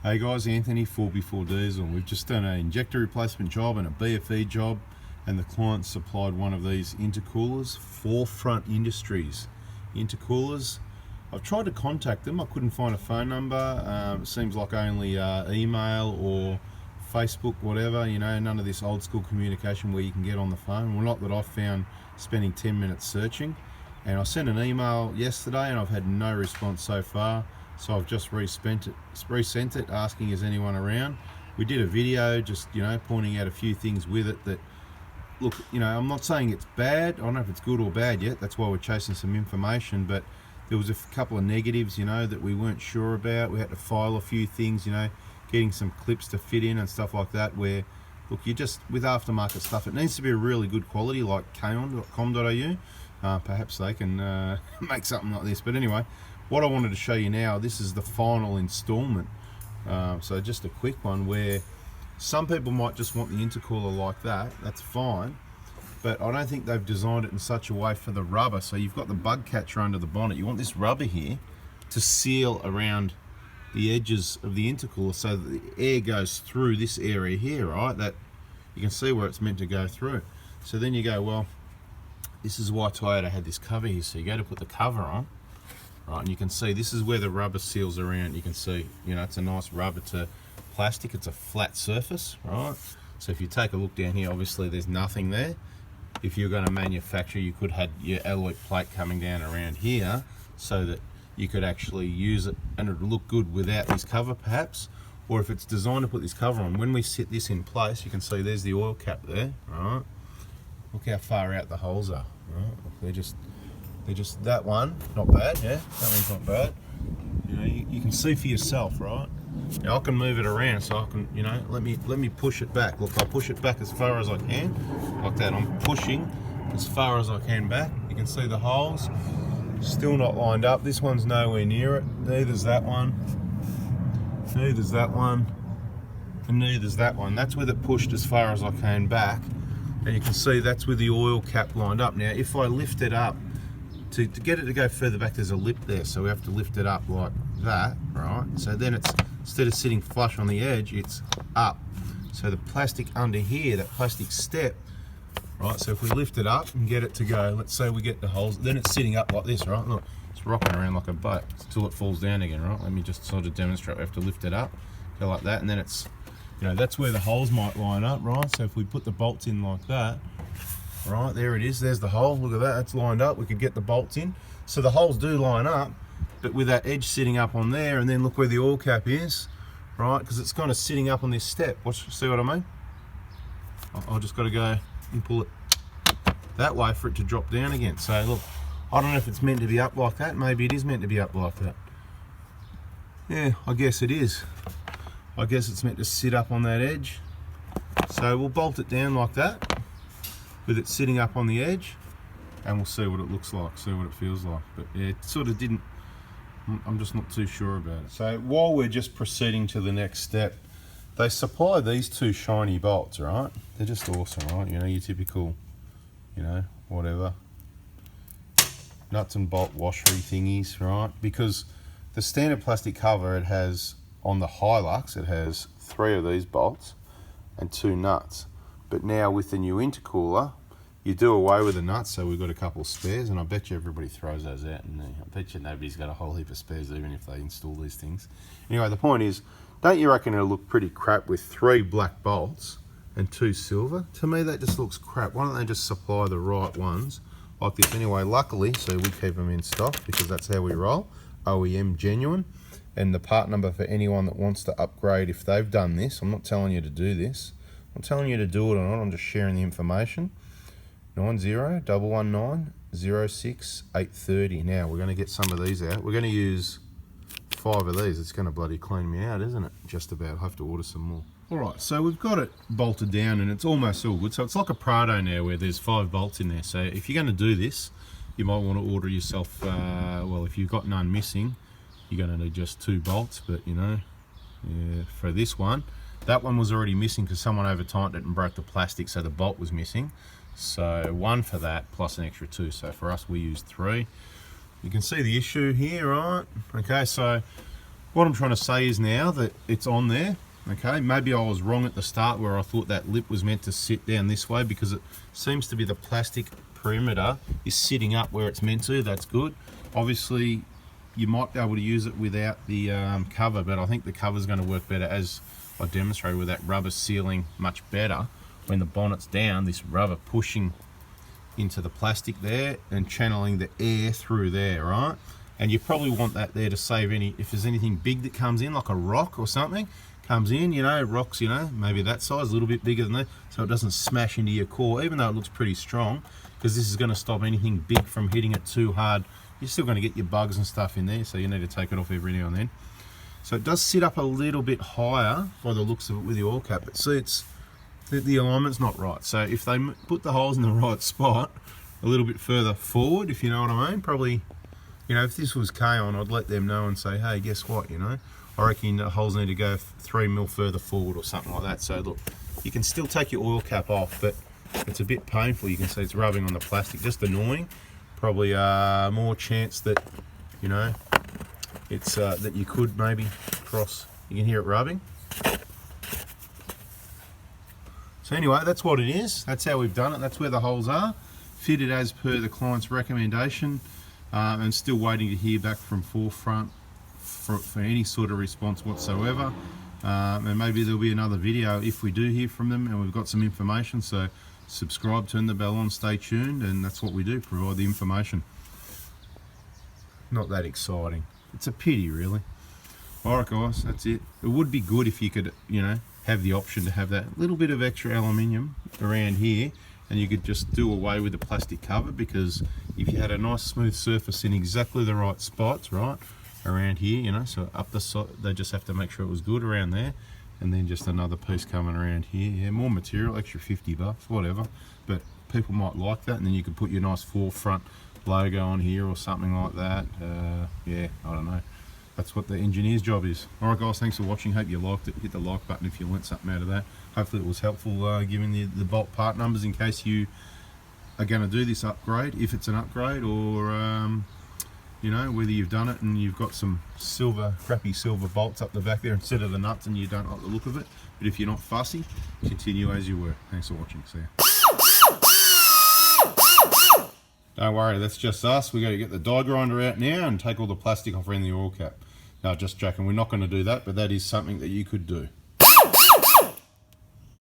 Hey guys, Anthony, 4B4 Diesel. We've just done an injector replacement job and a BFE job, and the client supplied one of these intercoolers, Forefront Industries intercoolers. I've tried to contact them, I couldn't find a phone number. It seems like only email or Facebook, whatever, you know, none of this old school communication where you can get on the phone. Well, not that I've found spending 10 minutes searching. And I sent an email yesterday and I've had no response so far. So I've just resent it, asking is anyone around. We did a video just, you know, pointing out a few things with it that, look, you know, I'm not saying it's bad. I don't know if it's good or bad yet. That's why we're chasing some information. But there was a couple of negatives, you know, that we weren't sure about. We had to file a few things, you know, getting some clips to fit in and stuff like that, where, look, you just, with aftermarket stuff, it needs to be a really good quality, like kaon.com.au. Perhaps they can make something like this. But anyway, what I wanted to show you now, this is the final installment. So just a quick one where some people might just want the intercooler like that. That's fine. But I don't think they've designed it in such a way for the rubber. So you've got the bug catcher under the bonnet. You want this rubber here to seal around the edges of the intercooler so that the air goes through this area here, right? That you can see where it's meant to go through. So then you go, well, this is why Toyota had this cover here. So you go to put the cover on, right, and you can see this is where the rubber seals around. You can see, you know, it's a nice rubber to plastic. It's a flat surface, right? So if you take a look down here, obviously there's nothing there. If you're going to manufacture, you could have your alloy plate coming down around here so that you could actually use it and it would look good without this cover perhaps. Or if it's designed to put this cover on, when we sit this in place, you can see there's the oil cap there, right? Look how far out the holes are, right? They're just that one, not bad, yeah? That one's not bad. You know, you can see for yourself, right? Now I can move it around so I can, you know, let me push it back. Look, I'll push it back as far as I can, like that. I'm pushing as far as I can back. You can see the holes, still not lined up. This one's nowhere near it. Neither's that one. Neither's that one. And neither's that one. That's with it pushed as far as I can back. And you can see that's with the oil cap lined up. Now, if I lift it up, to get it to go further back, there's a lip there, so we have to lift it up like that, right? So then it's, instead of sitting flush on the edge, it's up. So the plastic under here, that plastic step, right? So if we lift it up and get it to go, let's say we get the holes, then it's sitting up like this, right? Look, it's rocking around like a boat until it falls down again, right? Let me just sort of demonstrate. We have to lift it up, go like that, and then it's, you know, that's where the holes might line up, right? So if we put the bolts in like that, right, there it is, there's the hole, look at that, that's lined up, we could get the bolts in. So the holes do line up, but with that edge sitting up on there, and then look where the oil cap is, right, because it's kind of sitting up on this step. See what I mean? I've just got to go and pull it that way for it to drop down again. So look, I don't know if it's meant to be up like that, maybe it is meant to be up like that. Yeah, I guess it is. I guess it's meant to sit up on that edge. So we'll bolt it down like that, with it sitting up on the edge, and we'll see what it looks like, see what it feels like. But yeah, it sort of didn't, I'm just not too sure about it. So while we're just proceeding to the next step, they supply these two shiny bolts, right? They're just awesome, right? You know, your typical, you know, whatever, nuts and bolt washery thingies, right? Because the standard plastic cover, it has, on the Hilux, it has 3 of these bolts and 2 nuts. But now with the new intercooler, you do away with the nuts, so we've got a couple of spares, and I bet you everybody throws those out, and I bet you nobody's got a whole heap of spares even if they install these things. Anyway, the point is, don't you reckon it'll look pretty crap with 3 black bolts and 2 silver? To me, that just looks crap. Why don't they just supply the right ones like this? Anyway, luckily, so we keep them in stock because that's how we roll, OEM genuine. And the part number for anyone that wants to upgrade, if they've done this, I'm not telling you to do this, I'm telling you to do it or not, I'm just sharing the information. 90-119-06-830. Now we're going to get some of these out. We're going to use 5 of these. It's going to bloody clean me out, isn't it? Just about. I'll have to order some more. Alright, so we've got it bolted down and it's almost all good. So it's like a Prado now where there's 5 bolts in there. So if you're going to do this, you might want to order yourself, well, if you've got none missing, you're going to need just 2 bolts. But you know, yeah, for this one, that one was already missing because someone over tightened it and broke the plastic, so the bolt was missing. So 1 for that plus an extra 2. So for us, we used 3. You can see the issue here, right? Okay, so What I'm trying to say is now that it's on there, okay, maybe I was wrong at the start where I thought that lip was meant to sit down this way, because it seems to be the plastic perimeter is sitting up where it's meant to. That's good. Obviously, you might be able to use it without the cover, but I think the cover is going to work better, as I demonstrated with that rubber sealing much better. When the bonnet's down, this rubber pushing into the plastic there and channeling the air through there, right? And you probably want that there to save any, if there's anything big that comes in, like a rock or something, comes in, you know, rocks, you know, maybe that size, a little bit bigger than that, so it doesn't smash into your core, even though it looks pretty strong, because this is going to stop anything big from hitting it too hard. You're still going to get your bugs and stuff in there, so you need to take it off every now and then. So it does sit up a little bit higher by the looks of it with the oil cap, but see, it's the alignment's not right. So if they put the holes in the right spot a little bit further forward, if you know what I mean, probably, you know, if this was K-On, I'd let them know and say, hey, guess what, you know, I reckon the holes need to go 3 mil further forward or something like that. So look, you can still take your oil cap off, but it's a bit painful. You can see it's rubbing on the plastic, just annoying. Probably more chance that, you know, it's that you could maybe cross. You can hear it rubbing. So anyway, that's what it is. That's how we've done it. That's where the holes are, fitted as per the client's recommendation, and still waiting to hear back from Forefront for any sort of response whatsoever. And maybe there'll be another video if we do hear from them and we've got some information. So subscribe, turn the bell on, stay tuned, and that's what we do, provide the information. Not that exciting. It's a pity, really. Alright guys, that's it. It would be good if you could, you know, have the option to have that little bit of extra aluminium around here, and you could just do away with the plastic cover, because if you had a nice smooth surface in exactly the right spots, right, around here, you know, so up the side, they just have to make sure it was good around there, and then just another piece coming around here. Yeah, more material, extra 50 bucks, whatever, but people might like that, and then you could put your nice Forefront logo on here or something like that. Yeah, I don't know. That's what the engineer's job is. Alright guys, thanks for watching. Hope you liked it. Hit the like button if you learnt something out of that. Hopefully it was helpful, giving the bolt part numbers in case you are going to do this upgrade, if it's an upgrade, or you know, whether you've done it and you've got some crappy silver bolts up the back there instead of the nuts and you don't like the look of it. But if you're not fussy, continue as you were. Thanks for watching. See ya. Don't worry, that's just us. We got to get the die grinder out now and take all the plastic off around the oil cap. No, just joking. We're not going to do that, but that is something that you could do.